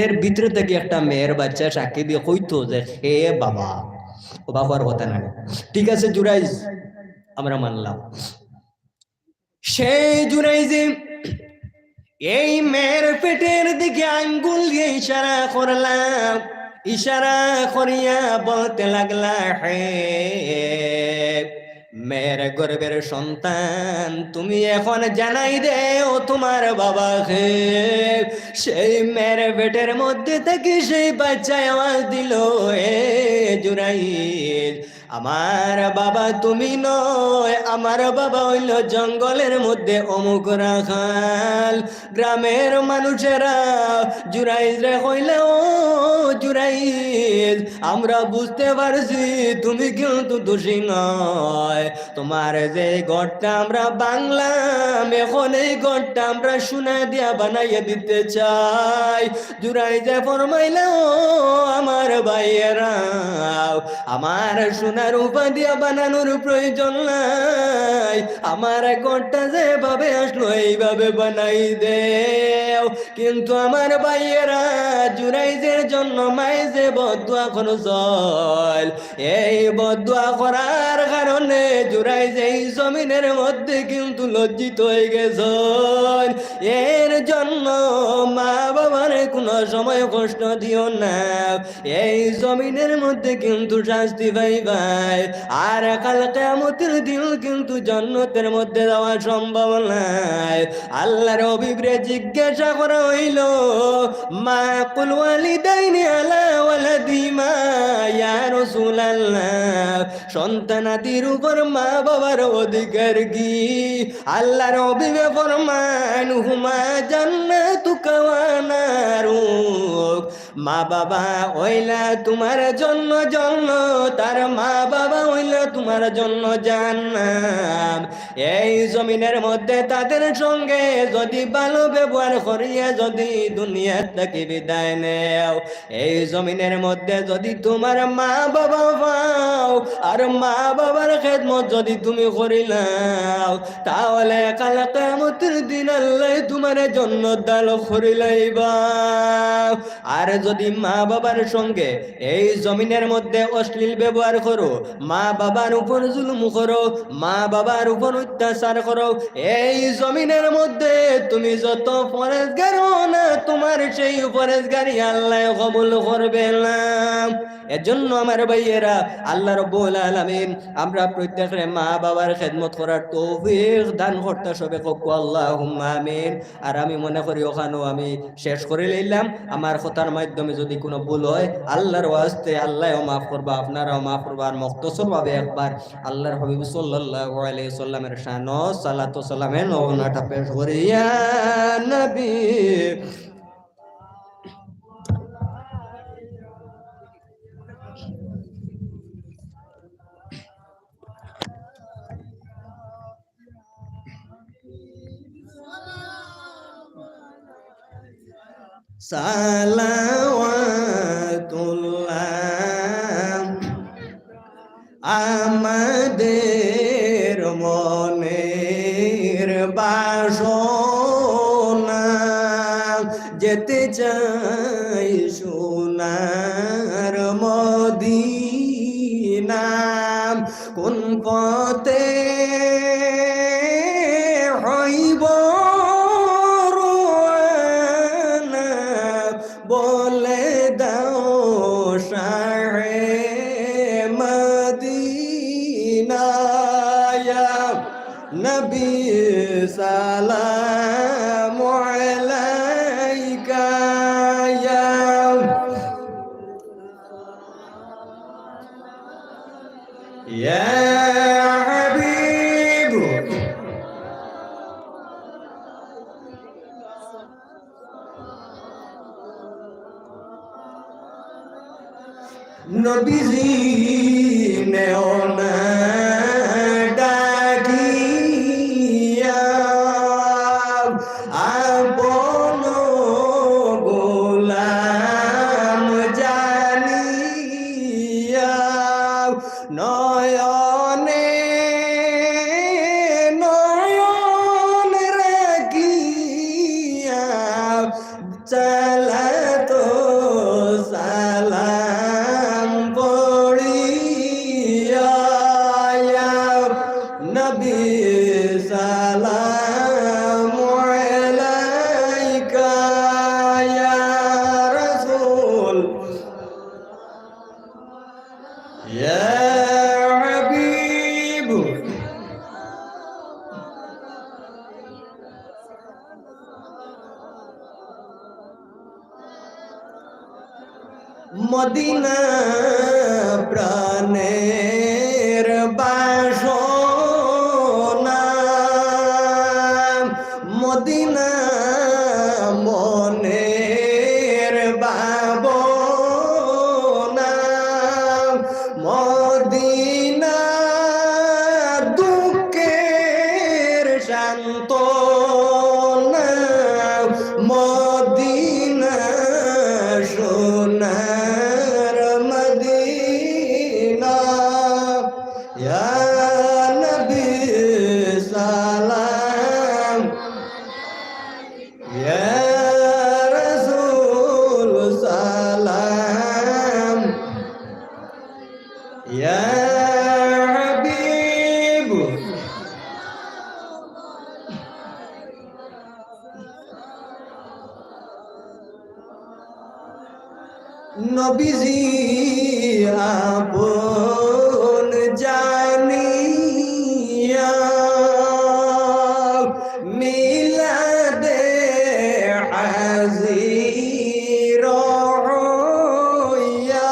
এর ভিতরে থেকে একটা মেয়ের বাচ্চা সাক্ষী দিয়ে কইতো যে হে বাবা, অবাক হওয়ার কথা না। ঠিক আছে জুরাইজ, আমরা মানলাম। সেই জুরাইজে এই মেয়ের পেটের দিকে আঙ্গুল দিয়ে ইশারা করলাম, ইশারা করিয়া বলতে লাগলা, হে মেয়ের গর্বের সন্তান, তুমি এখন জানাই দেও তোমার বাবাকে। সেই মেয়ের পেটের মধ্যে থেকে সেই বাচ্চায় আওয়াজ দিল, এ জুরাইজ, আমার বাবা তুমি নয়, আমার বাবা হইল জঙ্গলের মধ্যে অমুক রাখাল। গ্রামের মানুষেরা জুরাইজ রে কইল, ও জুরাইজ, আমরা বুঝতে পারছি তুমি কিন্তু দোষী নয়। তোমার যে ঘরটা আমরা বাংলাম, এখন এই ঘরটা আমরা সোনা দিয়া বানাইয়া দিতে চাই। জুরাইজে ফরমাইল, ও আমার ভাইয়েরা, আমার সোনার উপা দিয়া বানানোর প্রয়োজন নাই, আমার ঘরটা যেভাবে আসলো এইভাবে বানাই দেও। কিন্তু আমার ভাইয়েরা জুরাইজের জন্য মায়ে যে বদুয়া করছল, এই বদুয়া করার কারণে জুরাইজ এই জমিনের মধ্যে কিন্তু লজ্জিত হয়ে গেছল। এর জন্য মা বাবার কোনো সময় কষ্ট দিও না, এই জমিনের মধ্যে কিন্তু শাস্তি পাইবাই। আর কাল কিয়ামতের দিন কিন্তু জান্নাতের মধ্যে যাওয়া সম্ভব নাই। আল্লাহর হাবিবরে জিজ্ঞাসা করা হইল, মা কুল ওয়ালিদাইনি আলা ওয়ালাদি মা, ইয়া রাসূলুল্লাহ, সন্তানাদির উপর মা বাবার অধিকার কি? আল্লাহর হাবিবে ফরমান, হুমা জান্নাতুকা ওয়া নারুক, মা বাবা হইলা তোমার জন্য জান্নাত, তার মা বাবা হইলা তোমার জন্য জান্নাত। এই জমিনের মধ্যে তাদের সঙ্গে যদি ভালো ব্যবহার করিয়া যদি দুনিয়া থেকে বিদায় নেও, এই জমিনের মধ্যে যদি তোমার মা বাবা পাও আর মা বাবার খেদমত যদি তুমি করিলাও, তাহলে কাল কিয়ামতের দিন আল্লাহ তোমার জন্য দান করিলাইবা। আর যদি মা বাবার সঙ্গে এই জমিনের মধ্যে অশ্লীল ব্যবহার করো, মা বাবার উপর জুলুম করো, মা বাবার উপর অত্যাচার করো, এই জমিনের মধ্যে তুমি যত পরেজগার হও না, তোমার সেই পরেজগারি আল্লাহ কবুল করবে না। এজন্য আমার ভাইয়েরা, আল্লাহ রাব্বুল আলামিন আমরা প্রত্যেকের মা বাবার খেদমত করার তৌফিক দান করতে সবে কক্কু আল্লাহুম্মা আমিন। আর আমি মনে করি ওখানেও আমি শেষ করে লইলাম। আমার কথার মাধ্যমে যদি কোনো ভুল হয়, আল্লাহর ওয়াস্তে আল্লাহও মাফ করবা, আপনারাও মাফ করবা। আর মুখতসরভাবে একবার আল্লাহর হাবিব সাল্লাল্লাহু আলাইহি সাল্লামের শানো সালাতু সালামের নওনাটা পেশ করিয়া নবী সালাওয়াতুল্লাহ আমাদের মনের বাসনা, যেতে চাই সোনার মদিনা, কোন পথে হইব রওয়ানা, বলে দাও শাহে মদিনা। ইয়া নবী সালামু আলাইকা, ইয়া হাবিব। নবীজি নেও না ডাকিয়া, আপন গোলাম জানিয়া, নয়নে নয়ন রাখিয়া চালাতো মদিনা প্রাণের বাসনা, মদিনা মনের ভাবনা, মদিনা দুঃখের সান্ত্বনা, মদিনা সোনার মদিনা। ইয়া নবী সালাম, ইয়া রাসূল সালাম, ইয়া হাবিব। নবীজি আপন জানিয়া মিলাদে হাজির হইয়া,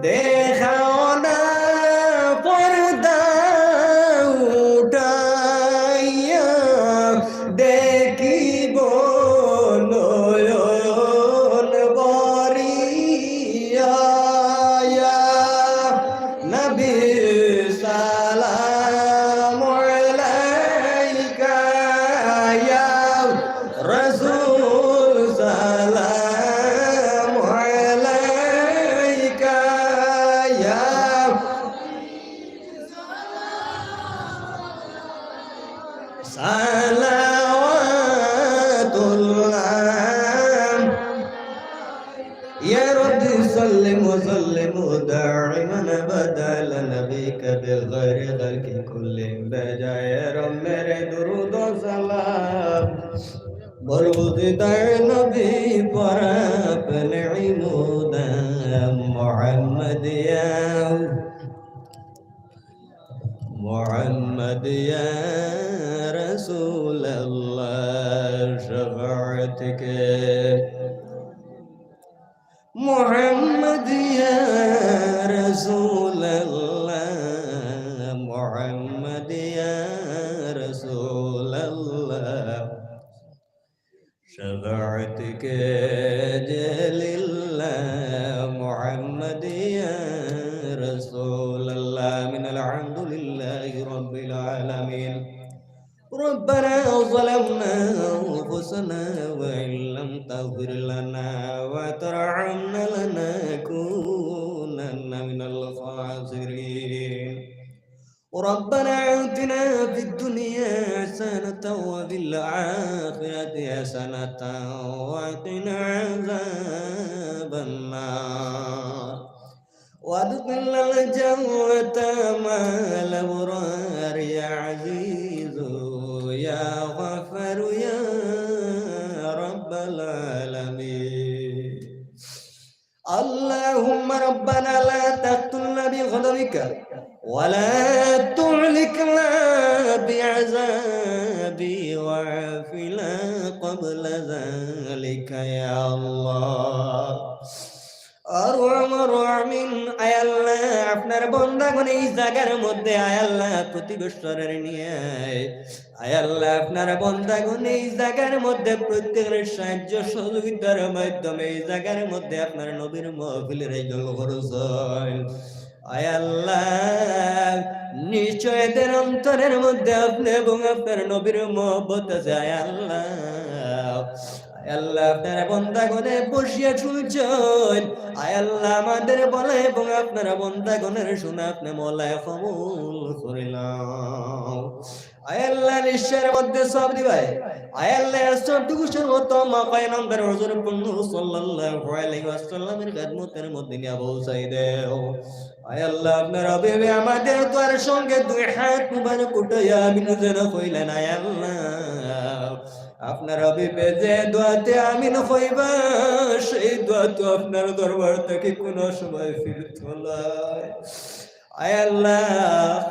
দেখাও না পর্দা উঠাইয়া, দেখিব নয়ন বরিয়া। ইয়া নবী সালাম আলাইকা, ইয়া রাসূল সালাম আলাইকা, ইয়া সালাওয়াতুল্লাহ। يا رب سلم وسلم دائما ابدا على نبيك بالغير خلق كل بجا يا رب मेरे दुरूद और सलाम बरगुज़िदा नबी पर अपने इमूदा मोहम्मद या रसूल अल्लाह शफ़ाअतक मोहम्मद या रसूल अल्लाह, मोहम्मद या रसूल अल्लाह, शफ़ाअतक जलिल्लाह मोहम्मद या रसूल अल्लाह। मिनल हम्दुलिल्लाहि रब्बिल आलमीन। ربنا ظلمنا أنفسنا وإن لم تغفر لنا وترحمنا لنكونن من الخاسرين. ربنا آتنا في الدنيا حسنة وفي الآخرة حسنة وقنا عذاب النار وادخلنا الجنة مع الأبرار يا عزيز يا غفار يا رب العالمين. اللهم ربنا لا تقتلنا بغضبك ولا تهلكنا بعذابي وعافنا قبل ذلك يا الله. আমিন। আয় আল্লাহ, আপনার বান্দাগণ এই জায়গার মধ্যে আয় আল্লাহ প্রতি বছরের নিয়ে আয় আল্লাহ আপনার বান্দাগণ এই জায়গার মধ্যে প্রত্যেকের সাহায্য সহযোগিতার মাধ্যমে এই জায়গার মধ্যে আপনার নবীর মাহফিলের আয়োজন করেছেন। আয় আল্লাহ নিশ্চয় এদের অন্তরের মধ্যে আপনি এবং আপনার নবীর মহব্বত আছে। আয় আল্লাহ, আল্লাহ আপনারা বন্দাগণে বসিয়া শুনছেন। আয় আল্লাহ আমাদের বলা এবং আপনারা বন্দাগণের শোনা আপনি মলায় কবুল করিলাম। আয় আল্লাহ নিশ্চয়ের মধ্যে সব দিবাই। আয় আল্লাহ সবটুকু সর্বত মাকায় নামদার হুজুর পূর্ণ সাল্লাল্লাহু আলাইহি ওয়াসাল্লামের খিদমতের মধ্যে নিয়ে পৌঁছাই দেও। আয় আল্লাহ আপনারা ভেবে আমাদের তোর সঙ্গে দুই হাত মুবারক উঠাইয়া আমিন যেন কইলেন। আয় আল্লাহ আপনার হাবিবে যে দোয়াতে আমিন কইবা সেই দোয়া তো আপনার দরবার থেকে কোনো সময় ফিরত নয়। আয় আল্লাহ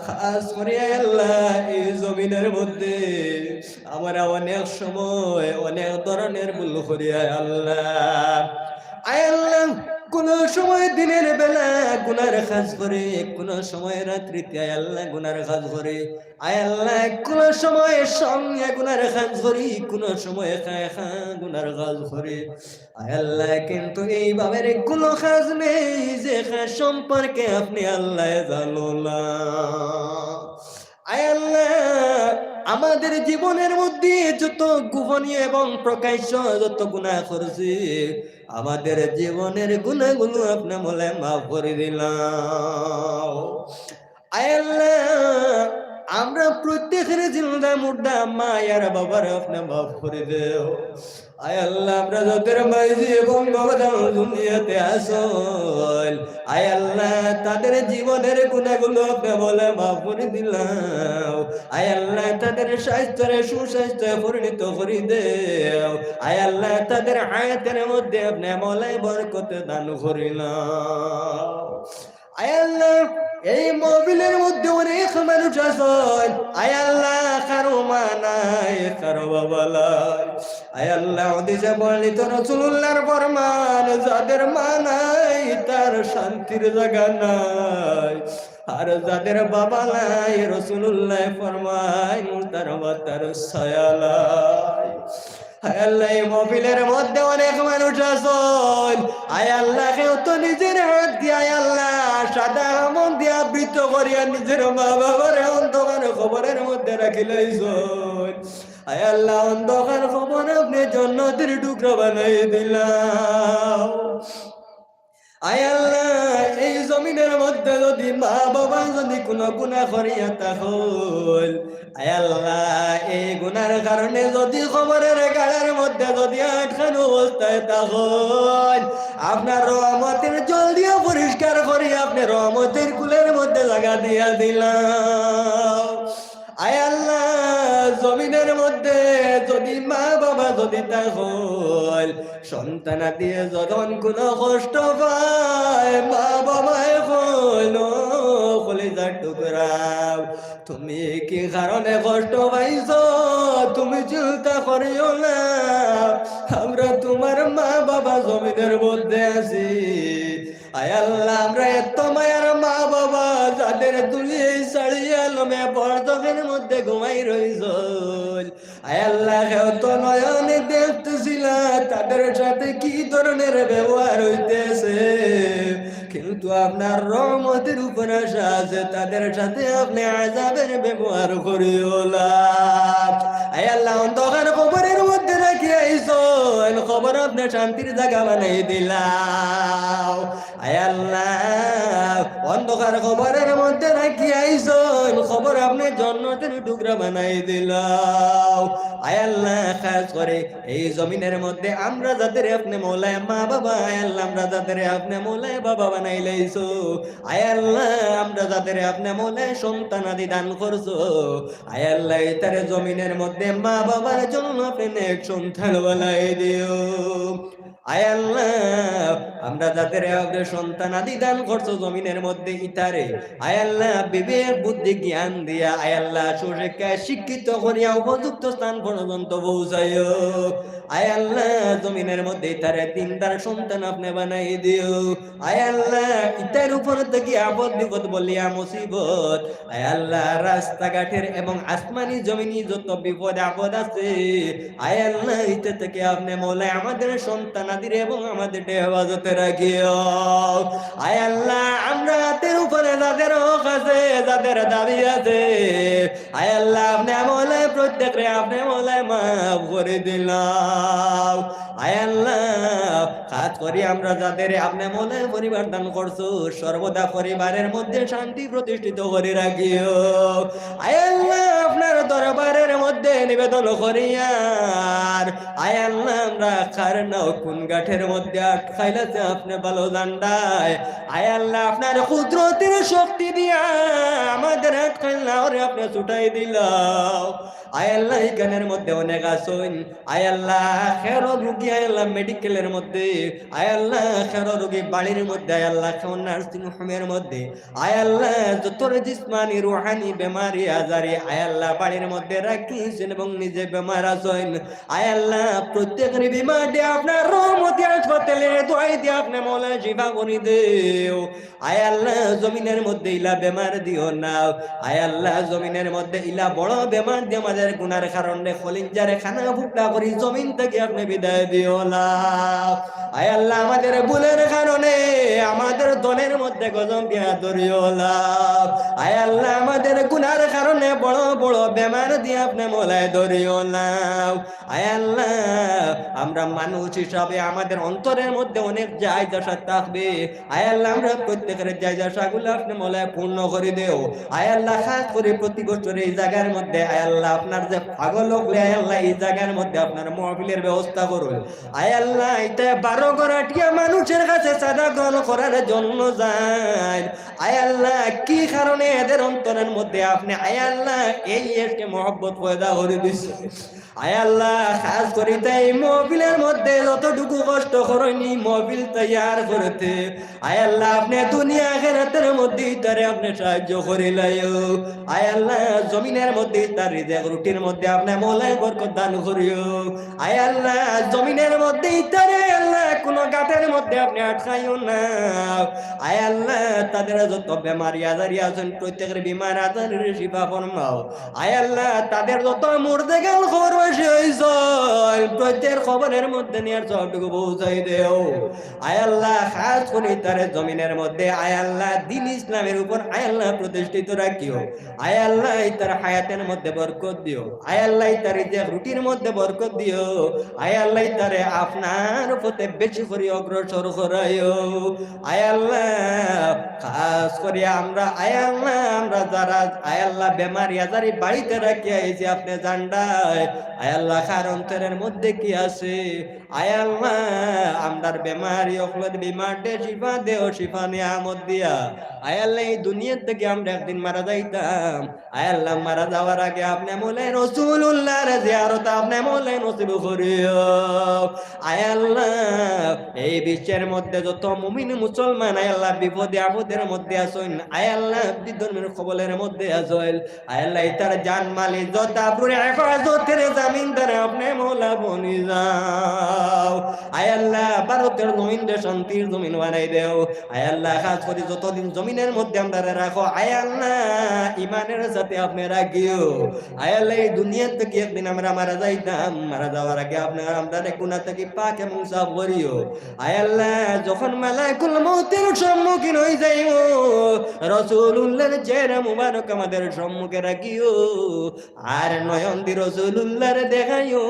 খাস করে আয় আল্লাহ এই জমিনের মধ্যে আমরা অনেক সময় অনেক ধরনের ভুল করি। আয় আল্লাহ, আয় আল্লাহ কোনো সময় দিনের বেলা গুনার কাজ করে, কোনো সময় রাত্রিতে আয় আল্লাহ গুনার কাজ করে, আয় আল্লাহ কোনো সময় সঙ্গে গুনার কাজ করি, কোনো সময় খায় খা গুনার কাজ করে, আয় আল্লাহ কিন্তু এইভাবে কোনো কাজ নেই যে কাজ সম্পর্কে আপনি আল্লাহ জানো না। আয় আল্লাহ আমাদের জীবনের মধ্যে যত গোপনীয় এবং প্রকাশ্য যত গুনাহ করেছি, আমাদের জীবনের গুনাহগুলো আপনি বলে মাফ করে দিলাম। আয় আল্লাহ আমরা প্রত্যেকের জিন্দা মুর্দা মায়ের বাবার আপনি মাফ করে দেও। আয় আল্লাহ আমরা যাদের মাইজি এবং বাবাদান দুনিয়াতে আসল, আয় আল্লাহ তাদের জীবনের গুনাহগুলো আপনি বলে মাফ করে দিলাম। আয় আল্লাহ তাদের স্বাস্থ্যের সুস্বাস্থ্য পরিণত করে দেও। আয় আল্লাহ তাদের হায়াতের মধ্যে আপনি মলাই বরকত দান করিলাম। আয় আল্লাহ এই মহফিলের মধ্যে অনেক মানুষ আছেন, আয় আল্লাহ কারো মা নাই, কারো বাবা নাই। আয় আল্লাহ হাদিসে বর্ণিত রাসূলুল্লাহর ফরমান, যাদের মা নাই তার শান্তির জায়গা নাই, আর যাদের বাবা নাই রাসূলুল্লাহ ফরমায় তার মাথার ছায়া নাই। আয় আল্লাহ এই মহফিলের মধ্যে অনেক মানুষ আছেন, আয় আল্লাহ কেউ তো নিজের হাত দিয়ে আয় আল্লাহ সাদা মন দিয়া বৃত্ত করিয়া নিজের মা বাবার অন্ধকার খবরের মধ্যে রাখি লাইছেন। আয় আল্লাহ অন্ধকার খবর আপনি জান্নাতের টুকরা বানাই দিলাম। আয় আল্লাহ এই জমিনের মধ্যে যদি মা বাবা যদি কোনো গুনাহ করিয়া তাহল, আয় আল্লাহ এই গুনার কারণে যদি খবরের গাড়ার মধ্যে যদি আটখানো অবস্থায় তাহল, আপনার রহমতের জল দিয়া পরিষ্কার করি আপনি রহমতের কুলের মধ্যে লাগা দিয়া দিলাম। আয় আল্লাহ জমিনের মধ্যে যদি মা বাবা যদি তাহল, সন্তান দিয়ে যখন কোনো কষ্ট পায় মা বাবায় হলো কলিজার টুকরা, তুমি কি কারণে কষ্ট পাইছ তুমি চিন্তা করিও না, আমরা তোমার মা বাবা জমিনের মধ্যে আছি। আয় আল্লাহ আমরা এত মায়ার মা বাবা যাদের দুলিয়ে ছাড়িয়া লমে বর্তকের মধ্যে ঘুমাই রইছ, আয় আল্লাহ এত নয়নে দেখতেছিল তাদের সাথে কি ধরনের ব্যবহার হইতেছে, কিন্তু আপনার রহমতের উপর আশা আছে তাদের সাথে আপনি আযাবের ব্যবহার করিও না। আয় আল্লাহ অন্ধকার খবরের মধ্যে রাখি আইছেন, খবর আপনি শান্তির জায়গা বানাই দিলাম। আয় আল্লাহ অন্ধকার খবরের মধ্যে রাখি আইছেন, খবর আপনি জান্নাতের টুকরা বানাই দিলাম। আয় আল্লাহ খাস করে এই জমিনের মধ্যে আমরা যাদের আপনি মৌলায় মা বাবা, আয় আল্লাহ আমরা যাদের আপনি মৌলায় বাবা বানাই লাইছো, আয় আল্লাহ আমরা যাদের আপনি মৌলায় সন্তান আদি দান করছো, আয় আল্লাহ তার জমিনের মধ্যে মা বাবার জন্য আপনি নেক সন্তান বানাই দিও। আয় আল্লাহ আমরা যাদের আপনি সন্তান আদি দান করছো জমিনের মধ্যে ইতারে, আয় আল্লাহ বিবেক বুদ্ধি জ্ঞান দিয়া আয় আল্লাহ সুশিক্ষায় শিক্ষিত করিয়া উপযুক্ত স্থান পর্যন্ত পৌঁছাইও। আয় আল্লাহ জমিনের মধ্যে ইতারে দিনদার সন্তান আপনি বানাই দিও। আয় আল্লাহ ইতার উপর থেকে আপদ বিপদ বলিয়া মুসিবত, আয় আল্লাহ রাস্তাঘাটের এবং আসমানি জমিনি যত বিপদ আপদ আছে, আয় আল্লাহ ইতে থেকে আপনি মৌলায় আমাদের সন্তান আদির এবং আমাদের হেফাজতে রাখিও। আয় আল্লাহ আমরা হাতের উপরে যাদের হক আছে যাদের দাবি আছে, আয় আল্লাহ আপনি মৌলায় প্রত্যেকরে আপনি মৌলায় মাফ করে দিলাম। আয় আল্লাহ কাজ করি আমরা যাদের আপনি মৌলায় পরিবার দান করছো, সর্বদা পরিবারের মধ্যে শান্তি প্রতিষ্ঠিত করে রাখিও। আয় আল্লাহ আপনার দরবারের মধ্যে নিবেদন করিয়ার, আয় আল্লাহ আমরা কারনাও কোন গাঠের মধ্যে আটকাইলাতে আপনি ভালো জান্ডায়, আয় আল্লাহ আপনার কুদরতের শক্তি দিয়া আমাদের আটকাইলা ওরে আপনি ছুটাই দিলাও। আয় আল্লাহ এখানের মধ্যে অনেক আসুন, আয় আল্লাহ খের রুগী, আয় আল্লাহ মেডিকেলের মধ্যে, আয় আল্লাহ খের রুগী বাড়ির মধ্যে, আয় আল্লাহ নার্সিং হোমের মধ্যে, আয় আল্লাহ যত জিসমানি রুহানি বেমারি আজারি আয় আল্লাহ বাড়ির মধ্যে রাখিছেন এবং নিজে বেমার আছেন, আয় আল্লাহ প্রত্যেকের বিমারে আপনার রহমতি আসতে তেলের দোয়াই দিয়ে আপনি মৌলা শিফা করে দেও। আয় আল্লাহ জমিনের মধ্যে ইলা বেমার দিও না। আয় আল্লাহ জমিনের মধ্যে ইলা বড় বেমার দিয়ে আমাদের গুনার কারণে খলিঞ্জারে খানা ফুটা করি জমিন থেকে আপনি বিদায় দিও না। আয় আল্লাহ আমাদের ভুলের কারণে আমাদের দলের মধ্যে গজম দিয়া ধরিও না। আয় আল্লাহ আমাদের গুনার কারণে বড় বড় বেমার দিয়ে আপনি মোলায় ধরিও না। আয় আল্লাহ আমরা মানুষ হিসাবে আমাদের অন্তরের মধ্যে অনেক জায়গা থাকবে। আয় আল্লাহ আমরা প্রত্যেকের জায়গাগুলো আপনি মোলায় পূর্ণ করে দেও। আয় আল্লাহ খাস করে প্রতি বছর এই জায়গার মধ্যে আয় আল্লাহ আপনার যে পাগল হলে আয় আল্লাহ এই জায়গার মধ্যে আপনার মাহফিলের ব্যবস্থা করুন। আয় আল্লাহ এটা 12 গরাটিয়া মানুষের কাছে সাদা গ্রহণ করার জন্য যায়। আয় আল্লাহ কি কারণে এদের অন্তরের মধ্যে আপনি আয় আল্লাহ এই এসে মহব্বত পয়দা করে দিচ্ছে। আয় আল্লাহ খাস করে তাই মহফিলের মধ্যে যতটুকু কষ্ট করেনি মহফিল তৈয়ার করতে আয় আল্লাহ আপনি দুনিয়া আখিরাতের মধ্যে তারে আপনি সাহায্য করে লাইও। আয় আল্লাহ জমিনের মধ্যে তার রিজিক রুটির মধ্যে আপনি মৌলায় বরকত দান করিও। আয় আল্লাহ জমিনের মধ্যে তারে আল্লাহ কোন গাটের মধ্যে আপনি আটকাইও না। আয় আল্লাহ তাদের যত বেমারি আজারি আছেন প্রত্যেকের বিমার আজারের শিফা ফরমাও। আয় আল্লাহ তাদের যত মুর্দে গেল খবর বেশি হয়েছে প্রত্যেকের খবরের মধ্যে নিয়ে সবটুকু পৌঁছাই দেও। আয় আল্লাহ খাস করে তার জমিনের মধ্যে আয় আল্লাহ দ্বীন ইসলামের উপর আয় আল্লাহ প্রতিষ্ঠিত রাখিও। আয় আল্লাহ তার হায়াতের মধ্যে বরকত দিও। আয় আল্লাহ তার রিজিক রুটির মধ্যে বরকত দিও। আয় আল্লাহ তারে আপনার পথে বেশি করে অগ্রসর করাইও। আয় আল্লাহ খাস করে আমরা আয় আল্লাহ আমরা যারা আয় আল্লাহ বেমারি আজারি বাড়িতে রাখিয়া এই যে আপনি জান্ডায় আয় আল্লাহ কার অন্তরের মধ্যে কি আছে আয় আল্লাহ আমরার বেমারি অকলের বিমারটে শিফা দেও শিফা নিয়ামত দিয়া। আয় আল্লাহ এই দুনিয়া থেকে আমরা একদিন মারা যাইতাম। আয় আল্লাহ মারা যাওয়ার আগে আপনি বলেন রাসূলুল্লাহর জিয়ারত আপনি বলেন নসিব করিও। আয় আল্লাহ এই বিশ্বের মধ্যে যত মুমিন মুসলমান আয় আল্লাহ বিপদে আপদের মধ্যে আছেন আয় আল্লাহ বিধর্মের কবলের মধ্যে আছেন আয় আল্লাহ তার জান মাল ইজ্জত আবরুর হেফাজতের জামিনদার আপনি মওলা বনি যাও। আয় আল্লাহ ভারতের জমিন দে শান্তির জমিন বানাই দেও। আয় আল্লাহ খাস করে যতদিন জমিনের মধ্যে আমরা রাখো আয় আল্লাহ ইমানের সাথে আপনি রাখিও। আয় আল্লাহ এই দুনিয়া থেকে একদিন আমরা মারা যাইতাম মারা যাওয়ার আগে আপনার আমরা গুনাহ থেকে পাক এবং সাফ করিও। আয় আল্লাহ যখন মালাকুল মউতের সম্মুখীন হই যাইও রাসূলুল্লাহর চেহারা মুবারক আমাদের সম্মুখে রাখিও আর নয়ন দি রাসূলুল্লাহর দেখাইও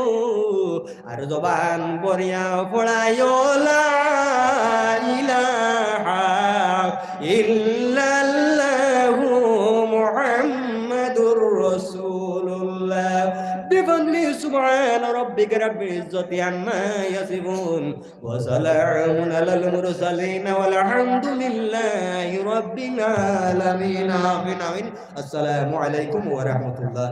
আর জবান বরিয়া পড়াইও লা ইলাহা ইল্লাল্লাহু মুহাম্মাদুর রাসূলুল্লাহ বিফadli সুবহান রাব্বিকা রাব্বিল ইজ্জতি আম্মা ইয়াসিফুন ওয়া সালামুন আলাল মুরসালিন ওয়াল হামদুলিল্লাহি রাব্বিল আলামিন। আমিন। আসসালামু আলাইকুম ওয়া রাহমাতুল্লাহ।